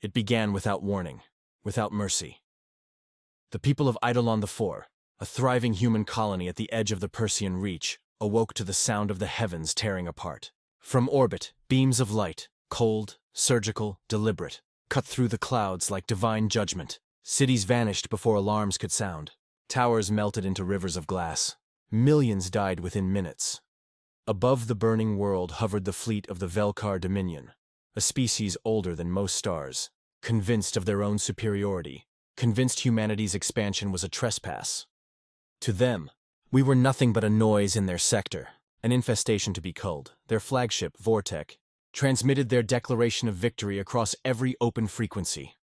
It began without warning, without mercy. The people of Eidolon IV, a thriving human colony at the edge of the Persean Reach, awoke to the sound of the heavens tearing apart. From orbit, beams of light, cold, surgical, deliberate, cut through the clouds like divine judgment. Cities vanished before alarms could sound. Towers melted into rivers of glass. Millions died within minutes. Above the burning world hovered the fleet of the Velkar Dominion, a species older than most stars, convinced of their own superiority, convinced humanity's expansion was a trespass. To them, we were nothing but a noise in their sector, an infestation to be culled. Their flagship, Vortek, transmitted their declaration of victory across every open frequency.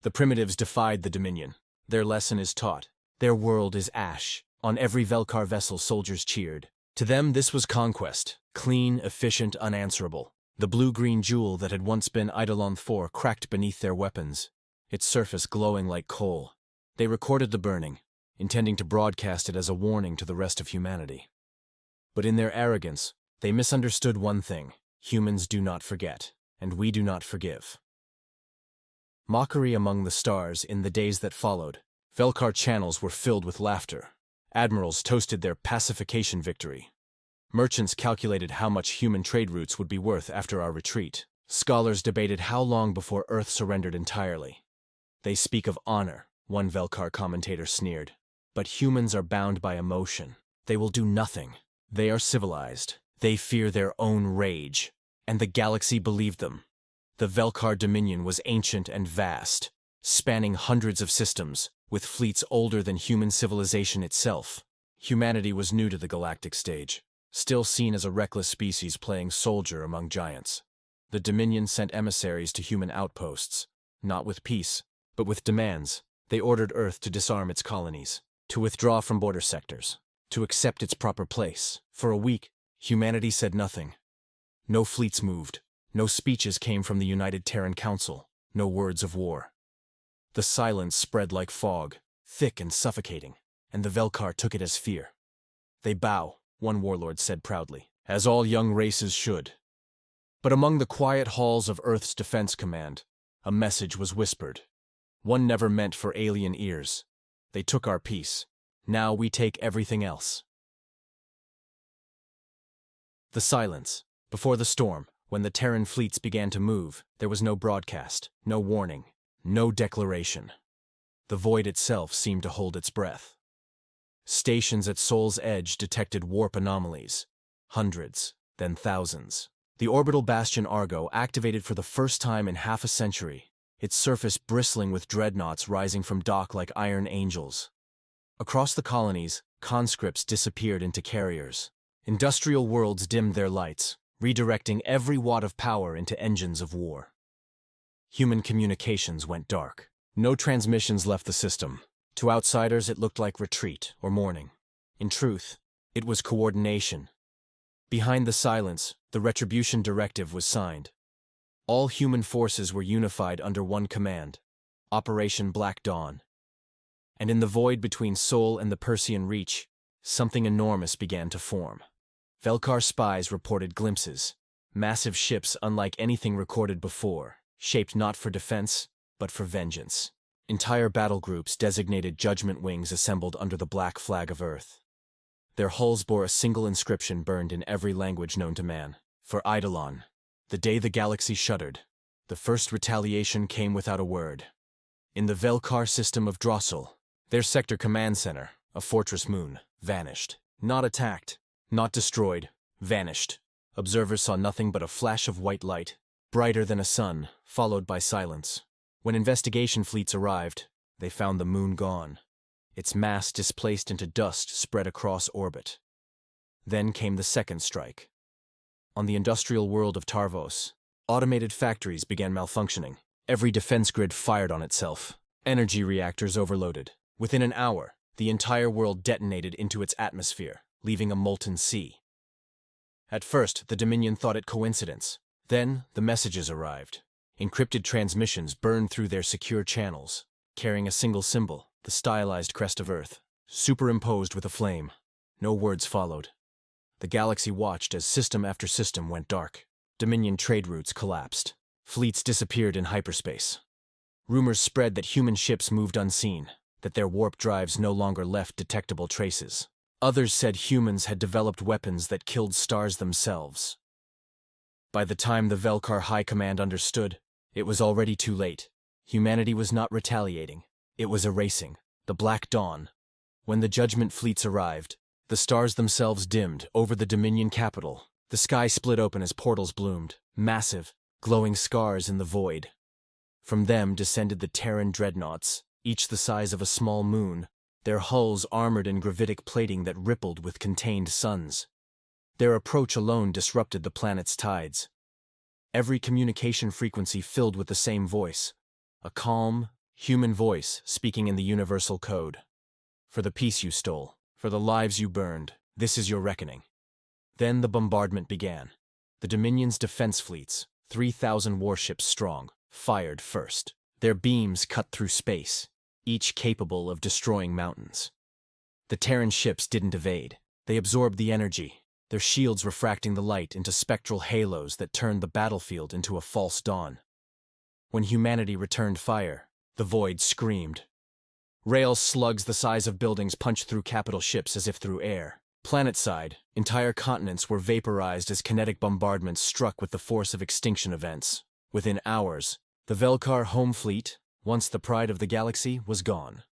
The primitives defied the Dominion. Their lesson is taught. Their world is ash. On every Velkar vessel, soldiers cheered. To them, this was conquest. Clean, efficient, unanswerable. The blue-green jewel that had once been Eidolon IV cracked beneath their weapons, its surface glowing like coal. They recorded the burning, intending to broadcast it as a warning to the rest of humanity. But in their arrogance, they misunderstood one thing. Humans do not forget, and we do not forgive. Mockery among the stars in the days that followed. Velkar channels were filled with laughter. Admirals toasted their pacification victory. Merchants calculated how much human trade routes would be worth after our retreat. Scholars debated how long before Earth surrendered entirely. They speak of honor, one Velkar commentator sneered. But humans are bound by emotion. They will do nothing. They are civilized. They fear their own rage. And the galaxy believed them. The Velkar Dominion was ancient and vast, spanning hundreds of systems, with fleets older than human civilization itself. Humanity was new to the galactic stage, still seen as a reckless species playing soldier among giants. The Dominion sent emissaries to human outposts, not with peace, but with demands. They ordered Earth to disarm its colonies, to withdraw from border sectors, to accept its proper place. For a week, humanity said nothing. No fleets moved. No speeches came from the United Terran Council. No words of war. The silence spread like fog, thick and suffocating, and the Velkar took it as fear. They bow, one warlord said proudly, as all young races should. But among the quiet halls of Earth's Defense Command, a message was whispered. One never meant for alien ears. They took our peace. Now we take everything else. The silence. Before the storm, when the Terran fleets began to move, there was no broadcast, no warning, no declaration. The void itself seemed to hold its breath. Stations at Sol's edge detected warp anomalies. Hundreds, then thousands. The orbital bastion Argo activated for the first time in half a century, its surface bristling with dreadnoughts rising from dock like iron angels. Across the colonies, conscripts disappeared into carriers. Industrial worlds dimmed their lights, redirecting every watt of power into engines of war. Human communications went dark. No transmissions left the system. To outsiders, it looked like retreat or mourning. In truth, it was coordination. Behind the silence, the Retribution Directive was signed. All human forces were unified under one command, Operation Black Dawn. And in the void between Sol and the Persean Reach, something enormous began to form. Velkar spies reported glimpses, massive ships unlike anything recorded before, shaped not for defense, but for vengeance. Entire battle groups designated judgment wings assembled under the black flag of Earth. Their hulls bore a single inscription burned in every language known to man. For Eidolon, the day the galaxy shuddered, the first retaliation came without a word. In the Velkar system of Drossel, their sector command center, a fortress moon, vanished. Not attacked, not destroyed, vanished. Observers saw nothing but a flash of white light, brighter than a sun, followed by silence. When investigation fleets arrived, they found the moon gone, its mass displaced into dust spread across orbit. Then came the second strike. On the industrial world of Tarvos, automated factories began malfunctioning. Every defense grid fired on itself. Energy reactors overloaded. Within an hour, the entire world detonated into its atmosphere, leaving a molten sea. At first, the Dominion thought it coincidence. Then, the messages arrived. Encrypted transmissions burned through their secure channels, carrying a single symbol, the stylized crest of Earth, superimposed with a flame. No words followed. The galaxy watched as system after system went dark. Dominion trade routes collapsed. Fleets disappeared in hyperspace. Rumors spread that human ships moved unseen, that their warp drives no longer left detectable traces. Others said humans had developed weapons that killed stars themselves. By the time the Velkar High Command understood, it was already too late. Humanity was not retaliating. It was erasing. The Black Dawn. When the Judgment fleets arrived, the stars themselves dimmed over the Dominion capital. The sky split open as portals bloomed, massive, glowing scars in the void. From them descended the Terran dreadnoughts, each the size of a small moon, their hulls armored in gravitic plating that rippled with contained suns. Their approach alone disrupted the planet's tides. Every communication frequency filled with the same voice, a calm, human voice speaking in the universal code. For the peace you stole, for the lives you burned, this is your reckoning. Then the bombardment began. The Dominion's defense fleets, 3,000 warships strong, fired first. Their beams cut through space, each capable of destroying mountains. The Terran ships didn't evade. They absorbed the energy, their shields refracting the light into spectral halos that turned the battlefield into a false dawn. When humanity returned fire, the void screamed. Rail slugs the size of buildings punched through capital ships as if through air. Planetside, entire continents were vaporized as kinetic bombardments struck with the force of extinction events. Within hours, the Velkar home fleet, once the pride of the galaxy, was gone.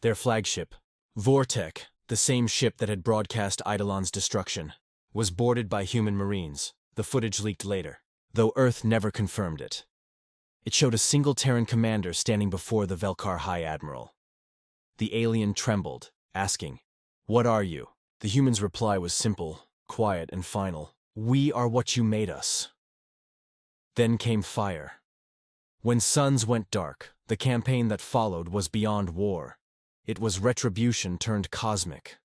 Their flagship, Vortek, the same ship that had broadcast Eidolon's destruction, was boarded by human marines. The footage leaked later, though Earth never confirmed it. It showed a single Terran commander standing before the Velkar High Admiral. The alien trembled, asking, "What are you?" The human's reply was simple, quiet, and final. "We are what you made us." Then came fire. When suns went dark, the campaign that followed was beyond war. It was retribution turned cosmic.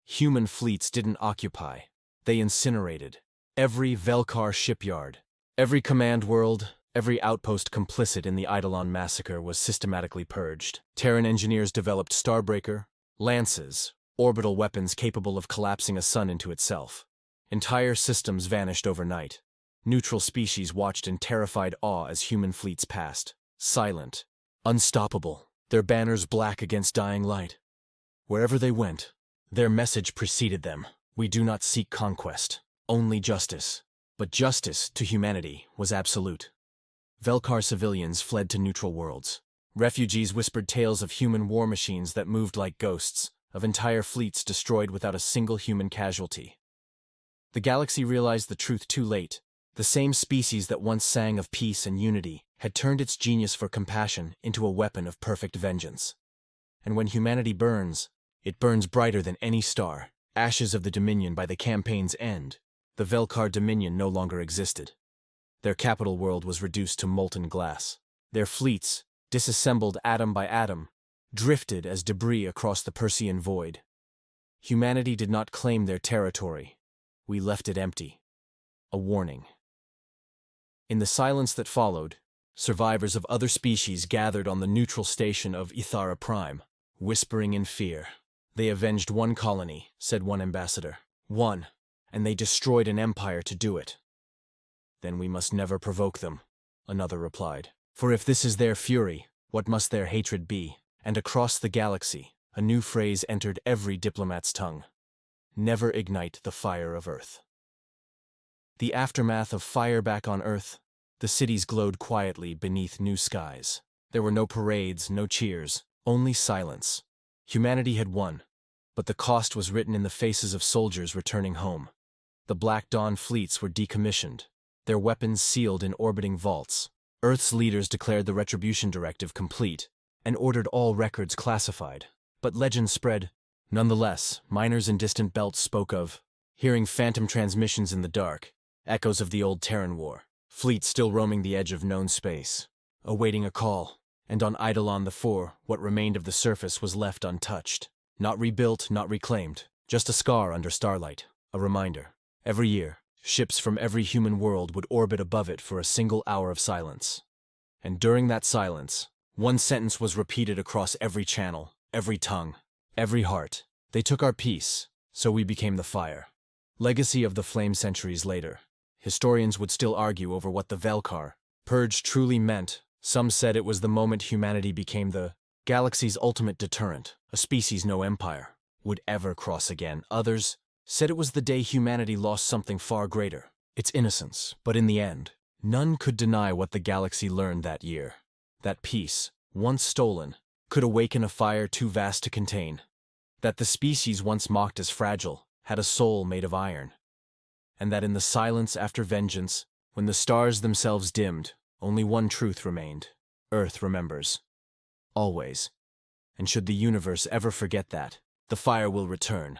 Human fleets didn't occupy. They incinerated. Every Velkar shipyard, every command world, every outpost complicit in the Eidolon massacre was systematically purged. Terran engineers developed Starbreaker, lances, orbital weapons capable of collapsing a sun into itself. Entire systems vanished overnight. Neutral species watched in terrified awe as human fleets passed, silent, unstoppable, their banners black against dying light. Wherever they went, their message preceded them. We do not seek conquest, only justice. But justice, to humanity, was absolute. Velkar civilians fled to neutral worlds. Refugees whispered tales of human war machines that moved like ghosts, of entire fleets destroyed without a single human casualty. The galaxy realized the truth too late. The same species that once sang of peace and unity had turned its genius for compassion into a weapon of perfect vengeance. And when humanity burns, it burns brighter than any star. Ashes of the Dominion by the campaign's end, the Velkar Dominion no longer existed. Their capital world was reduced to molten glass. Their fleets, disassembled atom by atom, drifted as debris across the Persean void. Humanity did not claim their territory. We left it empty. A warning. In the silence that followed, survivors of other species gathered on the neutral station of Ithara Prime, whispering in fear. "They avenged one colony," said one ambassador. "One, and they destroyed an empire to do it." "Then we must never provoke them," another replied. "For if this is their fury, what must their hatred be?" And across the galaxy, a new phrase entered every diplomat's tongue. "Never ignite the fire of Earth." The aftermath of fire back on Earth, the cities glowed quietly beneath new skies. There were no parades, no cheers, only silence. Humanity had won, but the cost was written in the faces of soldiers returning home. The Black Dawn fleets were decommissioned, their weapons sealed in orbiting vaults. Earth's leaders declared the Retribution Directive complete and ordered all records classified. But legend spread. Nonetheless, miners in distant belts spoke of hearing phantom transmissions in the dark, echoes of the old Terran War, fleets still roaming the edge of known space, awaiting a call. And on Eidolon IV, what remained of the surface was left untouched. Not rebuilt, not reclaimed, just a scar under starlight, a reminder. Every year, ships from every human world would orbit above it for a single hour of silence. And during that silence, one sentence was repeated across every channel, every tongue, every heart. "They took our peace, so we became the fire." Legacy of the flame centuries later. Historians would still argue over what the Velkar, Purge truly meant, some said it was the moment humanity became the galaxy's ultimate deterrent, a species no empire would ever cross again. Others said it was the day humanity lost something far greater, its innocence. But in the end, none could deny what the galaxy learned that year. That peace, once stolen, could awaken a fire too vast to contain. That the species once mocked as fragile had a soul made of iron. And that in the silence after vengeance, when the stars themselves dimmed, only one truth remained. Earth remembers. Always. And should the universe ever forget that, the fire will return.